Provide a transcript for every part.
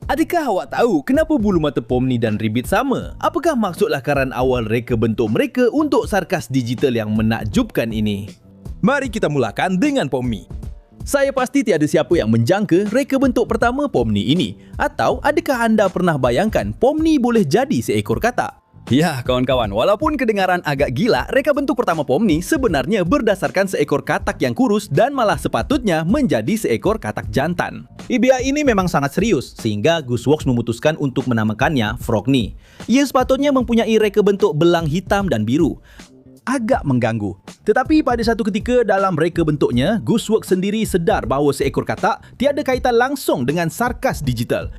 Adakah awak tahu kenapa bulu mata Pomni dan Ribbit sama? Apakah maksud lakaran awal reka bentuk mereka untuk sarkas digital yang menakjubkan ini? Mari kita mulakan dengan Pomni. Saya pasti tiada siapa yang menjangka reka bentuk pertama Pomni ini. Atau adakah anda pernah bayangkan Pomni boleh jadi seekor katak? Ya kawan-kawan, walaupun kedengaran agak gila, reka bentuk pertama Pomni sebenarnya berdasarkan seekor katak yang kurus dan malah sepatutnya menjadi seekor katak jantan. Idea ini memang sangat serius, sehingga Gooseworks memutuskan untuk menamakannya Frogny. Ia sepatutnya mempunyai reka bentuk belang hitam dan biru. Agak mengganggu. Tetapi pada satu ketika dalam reka bentuknya, Gooseworks sendiri sedar bahawa seekor katak tiada kaitan langsung dengan sarkas digital.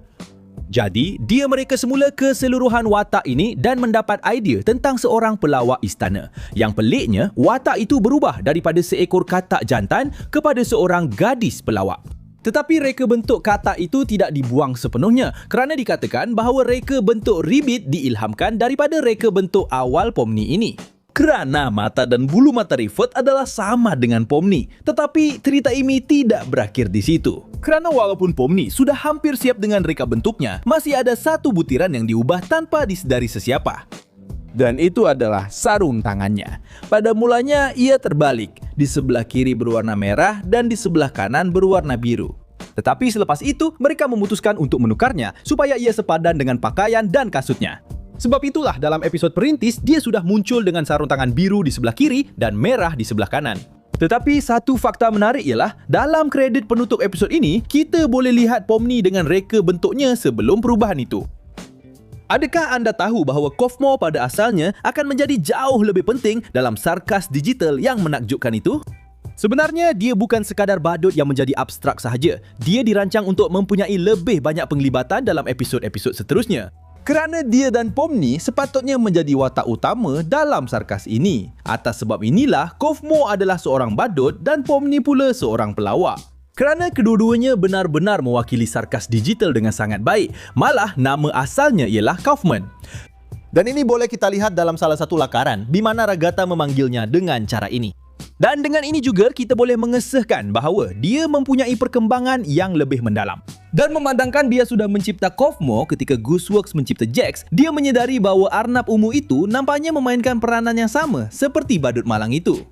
Jadi, dia mereka semula keseluruhan watak ini dan mendapat idea tentang seorang pelawak istana. Yang peliknya, watak itu berubah daripada seekor katak jantan kepada seorang gadis pelawak. Tetapi reka bentuk katak itu tidak dibuang sepenuhnya kerana dikatakan bahawa reka bentuk Ribbit diilhamkan daripada reka bentuk awal Pomni ini. Kerana mata dan bulu mata Rivet adalah sama dengan Pomni, tetapi cerita ini tidak berakhir di situ. Kerana walaupun Pomni sudah hampir siap dengan reka bentuknya, masih ada satu butiran yang diubah tanpa disedari sesiapa. Dan itu adalah sarung tangannya. Pada mulanya ia terbalik, di sebelah kiri berwarna merah dan di sebelah kanan berwarna biru. Tetapi selepas itu mereka memutuskan untuk menukarnya supaya ia sepadan dengan pakaian dan kasutnya. Sebab itulah dalam episod perintis dia sudah muncul dengan sarung tangan biru di sebelah kiri dan merah di sebelah kanan. Tetapi satu fakta menarik ialah dalam kredit penutup episod ini kita boleh lihat Pomni dengan reka bentuknya sebelum perubahan itu. Adakah anda tahu bahawa Kofmo pada asalnya akan menjadi jauh lebih penting dalam sarkas digital yang menakjubkan itu? Sebenarnya dia bukan sekadar badut yang menjadi abstrak sahaja. Dia dirancang untuk mempunyai lebih banyak penglibatan dalam episod-episod seterusnya. Kerana dia dan Pomni sepatutnya menjadi watak utama dalam sarkas ini. Atas sebab inilah, Kofmo adalah seorang badut dan Pomni pula seorang pelawak. Kerana kedua-duanya benar-benar mewakili sarkas digital dengan sangat baik. Malah nama asalnya ialah Kaufman. Dan ini boleh kita lihat dalam salah satu lakaran di mana Ragatha memanggilnya dengan cara ini. Dan dengan ini juga kita boleh mengesahkan bahawa dia mempunyai perkembangan yang lebih mendalam. Dan memandangkan dia sudah mencipta Kofmo ketika Gooseworks mencipta Jax, dia menyedari bahawa Arnab Ungu itu nampaknya memainkan peranan yang sama seperti badut malang itu.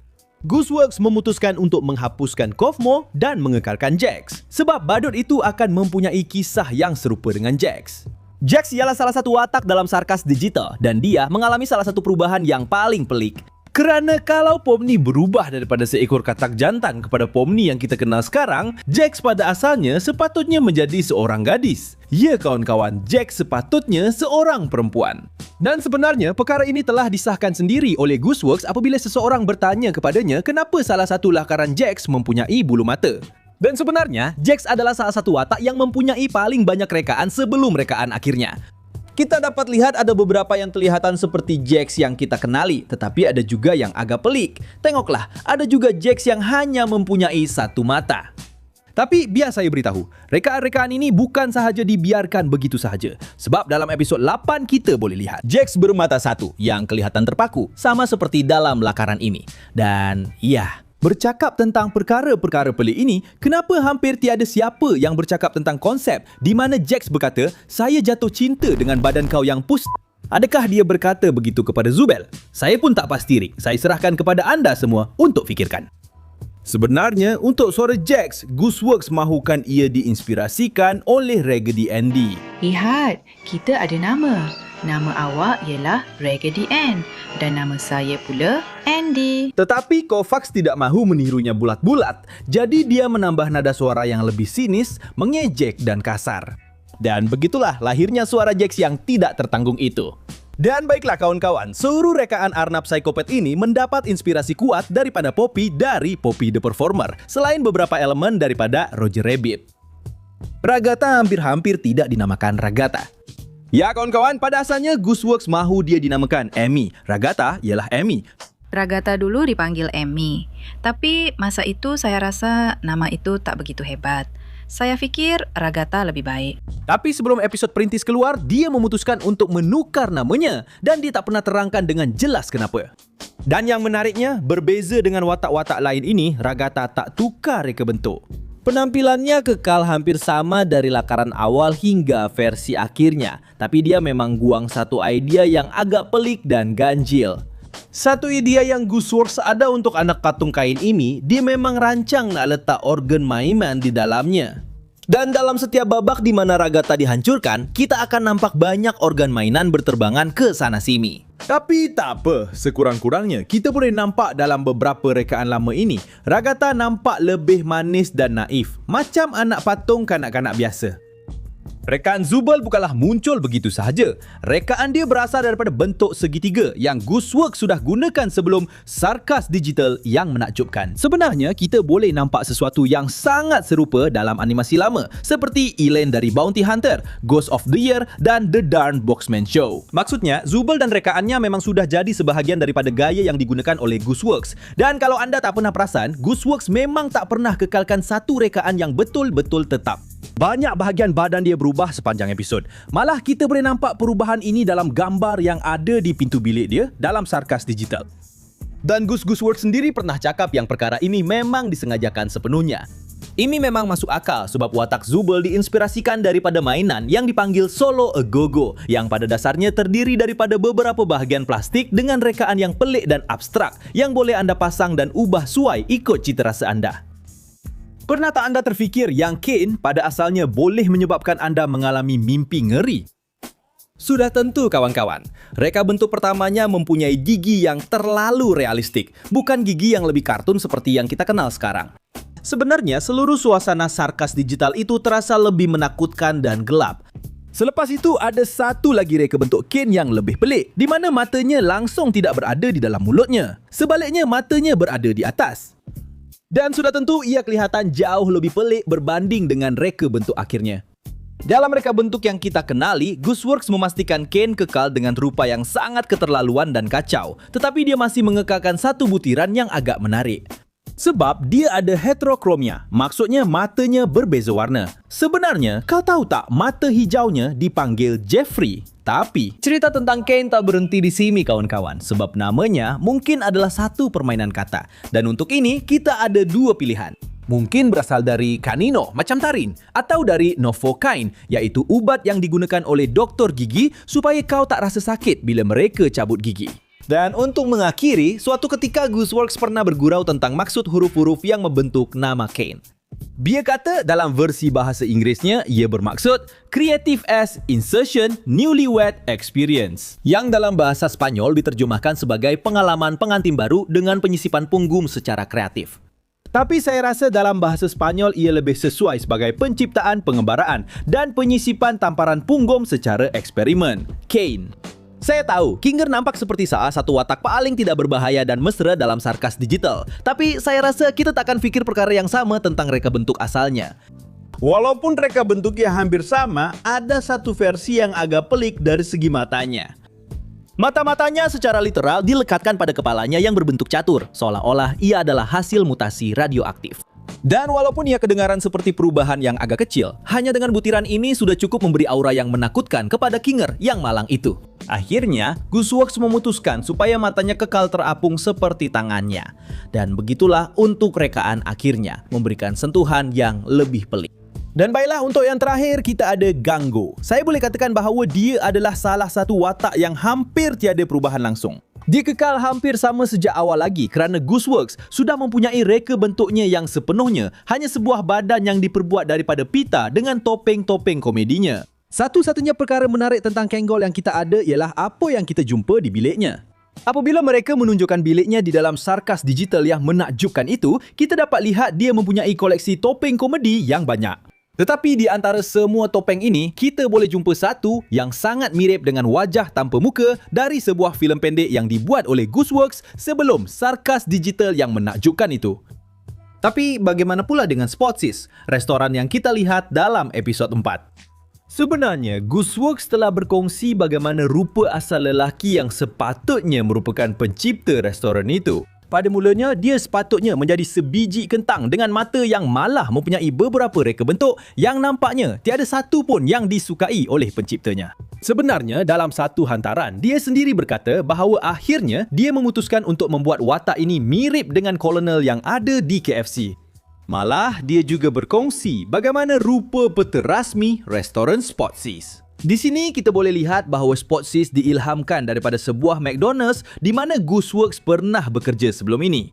Gooseworks memutuskan untuk menghapuskan Kofmo dan mengekalkan Jax. Sebab badut itu akan mempunyai kisah yang serupa dengan Jax. Jax ialah salah satu watak dalam sarkas digital dan dia mengalami salah satu perubahan yang paling pelik. Kerana kalau Pomni berubah daripada seekor katak jantan kepada Pomni yang kita kenal sekarang, Jax pada asalnya sepatutnya menjadi seorang gadis. Ya kawan-kawan, Jax sepatutnya seorang perempuan. Dan sebenarnya perkara ini telah disahkan sendiri oleh Gooseworks apabila seseorang bertanya kepadanya kenapa salah satu lakaran Jax mempunyai bulu mata. Dan sebenarnya, Jax adalah salah satu watak yang mempunyai paling banyak rekaan sebelum rekaan akhirnya. Kita dapat lihat ada beberapa yang kelihatan seperti Jax yang kita kenali, tetapi ada juga yang agak pelik. Tengoklah, ada juga Jax yang hanya mempunyai satu mata. Tapi biar saya beritahu, rekaan-rekaan ini bukan sahaja dibiarkan begitu sahaja. Sebab dalam episod 8 kita boleh lihat Jax bermata satu yang kelihatan terpaku, sama seperti dalam lakaran ini. Dan ya, bercakap tentang perkara-perkara pelik ini, kenapa hampir tiada siapa yang bercakap tentang konsep di mana Jax berkata, saya jatuh cinta dengan badan kau yang Adakah dia berkata begitu kepada Zubel? Saya pun tak pasti, Rick. Saya serahkan kepada anda semua untuk fikirkan. Sebenarnya, untuk suara Jax, Gooseworks mahukan ia diinspirasikan oleh Raggedy Andy. Lihat, kita ada nama. Nama awak ialah Raggedy Ann dan nama saya pula Andy. Tetapi Kovacs tidak mahu menirunya bulat-bulat, jadi dia menambah nada suara yang lebih sinis, mengejek dan kasar. Dan begitulah lahirnya suara Jax yang tidak tertanggung itu. Dan baiklah kawan-kawan, seluruh rekaan Arnab Psikopat ini mendapat inspirasi kuat daripada Poppy dari Poppy the Performer, selain beberapa elemen daripada Roger Rabbit. Ragatha hampir-hampir tidak dinamakan Ragatha. Ya kawan-kawan, pada asalnya Gooseworks mahu dia dinamakan Amy. Ragatha ialah Amy. Ragatha dulu dipanggil Amy. Tapi masa itu saya rasa nama itu tak begitu hebat. Saya fikir Ragatha lebih baik. Tapi sebelum episod perintis keluar, dia memutuskan untuk menukar namanya dan dia tak pernah terangkan dengan jelas kenapa. Dan yang menariknya, berbeza dengan watak-watak lain ini, Ragatha tak tukar reka bentuk. Penampilannya kekal hampir sama dari lakaran awal hingga versi akhirnya, tapi dia memang buang satu idea yang agak pelik dan ganjil. Satu idea yang Gooseworks ada untuk anak patung kain ini, dia memang rancang nak letak organ mainan di dalamnya. Dan dalam setiap babak di mana Ragatha dihancurkan, kita akan nampak banyak organ mainan berterbangan ke sana sini. Tapi tak apa, sekurang-kurangnya kita boleh nampak dalam beberapa rekaan lama ini, Ragatha nampak lebih manis dan naif, macam anak patung kanak-kanak biasa. Rekaan Zubul bukanlah muncul begitu sahaja. Rekaan dia berasal daripada bentuk segitiga yang Gooseworks sudah gunakan sebelum sarkas digital yang menakjubkan. Sebenarnya, kita boleh nampak sesuatu yang sangat serupa dalam animasi lama seperti Elaine dari Bounty Hunter, Ghost of the Year dan The Darn Boxman Show. Maksudnya, Zubul dan rekaannya memang sudah jadi sebahagian daripada gaya yang digunakan oleh Gooseworks. Dan kalau anda tak pernah perasan, Gooseworks memang tak pernah kekalkan satu rekaan yang betul-betul tetap. Banyak bahagian badan dia berubah sepanjang episod. Malah kita boleh nampak perubahan ini dalam gambar yang ada di pintu bilik dia dalam sarkas digital. Dan Gooseworks sendiri pernah cakap yang perkara ini memang disengajakan sepenuhnya. Ini memang masuk akal sebab watak Zubul diinspirasikan daripada mainan yang dipanggil Solo A Go-Go yang pada dasarnya terdiri daripada beberapa bahagian plastik dengan rekaan yang pelik dan abstrak yang boleh anda pasang dan ubah suai ikut cita rasa anda. Pernah tak anda terfikir yang Kane pada asalnya boleh menyebabkan anda mengalami mimpi ngeri? Sudah tentu kawan-kawan, reka bentuk pertamanya mempunyai gigi yang terlalu realistik, bukan gigi yang lebih kartun seperti yang kita kenal sekarang. Sebenarnya seluruh suasana sarkas digital itu terasa lebih menakutkan dan gelap. Selepas itu ada satu lagi reka bentuk Kane yang lebih pelik, di mana matanya langsung tidak berada di dalam mulutnya. Sebaliknya matanya berada di atas. Dan sudah tentu ia kelihatan jauh lebih pelik berbanding dengan reka bentuk akhirnya. Dalam reka bentuk yang kita kenali, Gooseworks memastikan Kane kekal dengan rupa yang sangat keterlaluan dan kacau, tetapi dia masih mengekalkan satu butiran yang agak menarik. Sebab dia ada heterokromia, maksudnya matanya berbeza warna. Sebenarnya, kau tahu tak mata hijaunya dipanggil Jeffrey? Tapi, cerita tentang Kane tak berhenti di sini kawan-kawan, sebab namanya mungkin adalah satu permainan kata. Dan untuk ini, kita ada dua pilihan. Mungkin berasal dari kanino, macam tarin, atau dari novocaine, iaitu ubat yang digunakan oleh doktor gigi supaya kau tak rasa sakit bila mereka cabut gigi. Dan untuk mengakhiri, suatu ketika Gooseworks pernah bergurau tentang maksud huruf-huruf yang membentuk nama Kane. Dia kata dalam versi bahasa Inggerisnya, ia bermaksud Creative as Insertion Newlywed Experience, yang dalam bahasa Spanyol diterjemahkan sebagai pengalaman pengantin baru dengan penyisipan punggung secara kreatif. Tapi saya rasa dalam bahasa Spanyol ia lebih sesuai sebagai penciptaan pengembaraan dan penyisipan tamparan punggung secara eksperimen. Kane. Saya tahu, Kinger nampak seperti salah satu watak paling tidak berbahaya dan mesra dalam sarkas digital. Tapi saya rasa kita takkan fikir perkara yang sama tentang reka bentuk asalnya. Walaupun reka bentuknya hampir sama, ada satu versi yang agak pelik dari segi matanya. Mata-matanya secara literal dilekatkan pada kepalanya yang berbentuk catur, seolah-olah ia adalah hasil mutasi radioaktif. Dan walaupun ia kedengaran seperti perubahan yang agak kecil, hanya dengan butiran ini sudah cukup memberi aura yang menakutkan kepada Kinger yang malang itu. Akhirnya, Gooseworks memutuskan supaya matanya kekal terapung seperti tangannya. Dan begitulah untuk rekaan akhirnya, memberikan sentuhan yang lebih pelik. Dan baiklah untuk yang terakhir kita ada Gango. Saya boleh katakan bahawa dia adalah salah satu watak yang hampir tiada perubahan langsung. Dia kekal hampir sama sejak awal lagi kerana Gooseworks sudah mempunyai reka bentuknya yang sepenuhnya hanya sebuah badan yang diperbuat daripada pita dengan topeng-topeng komedinya. Satu-satunya perkara menarik tentang Kangol yang kita ada ialah apa yang kita jumpa di biliknya. Apabila mereka menunjukkan biliknya di dalam sarkas digital yang menakjubkan itu, kita dapat lihat dia mempunyai koleksi topeng komedi yang banyak. Tetapi di antara semua topeng ini, kita boleh jumpa satu yang sangat mirip dengan wajah tanpa muka dari sebuah filem pendek yang dibuat oleh Gooseworks sebelum sarkas digital yang menakjubkan itu. Tapi bagaimana pula dengan Spotsis, restoran yang kita lihat dalam episod 4? Sebenarnya, Gooseworks telah berkongsi bagaimana rupa asal lelaki yang sepatutnya merupakan pencipta restoran itu. Pada mulanya, dia sepatutnya menjadi sebiji kentang dengan mata yang malah mempunyai beberapa reka bentuk yang nampaknya tiada satu pun yang disukai oleh penciptanya. Sebenarnya, dalam satu hantaran, dia sendiri berkata bahawa akhirnya dia memutuskan untuk membuat watak ini mirip dengan kolonel yang ada di KFC. Malah, dia juga berkongsi bagaimana rupa peta rasmi restoran Spotsis. Di sini kita boleh lihat bahawa Spotsis diilhamkan daripada sebuah McDonald's di mana Gooseworks pernah bekerja sebelum ini.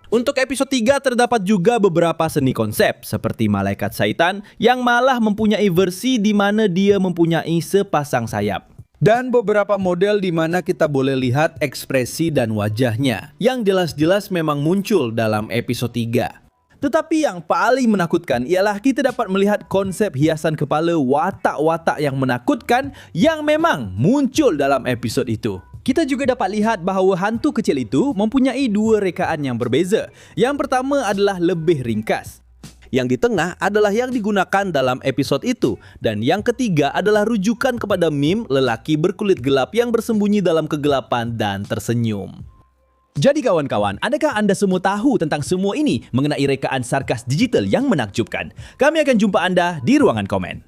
Untuk episod 3 terdapat juga beberapa seni konsep seperti Malaikat Syaitan yang malah mempunyai versi di mana dia mempunyai sepasang sayap. Dan beberapa model di mana kita boleh lihat ekspresi dan wajahnya yang jelas-jelas memang muncul dalam episod 3. Tetapi yang paling menakutkan ialah kita dapat melihat konsep hiasan kepala watak-watak yang menakutkan yang memang muncul dalam episod itu. Kita juga dapat lihat bahawa hantu kecil itu mempunyai dua rekaan yang berbeza. Yang pertama adalah lebih ringkas. Yang di tengah adalah yang digunakan dalam episod itu. Dan yang ketiga adalah rujukan kepada meme lelaki berkulit gelap yang bersembunyi dalam kegelapan dan tersenyum. Jadi kawan-kawan, adakah anda semua tahu tentang semua ini mengenai rekaan sarkas digital yang menakjubkan? Kami akan jumpa anda di ruangan komen.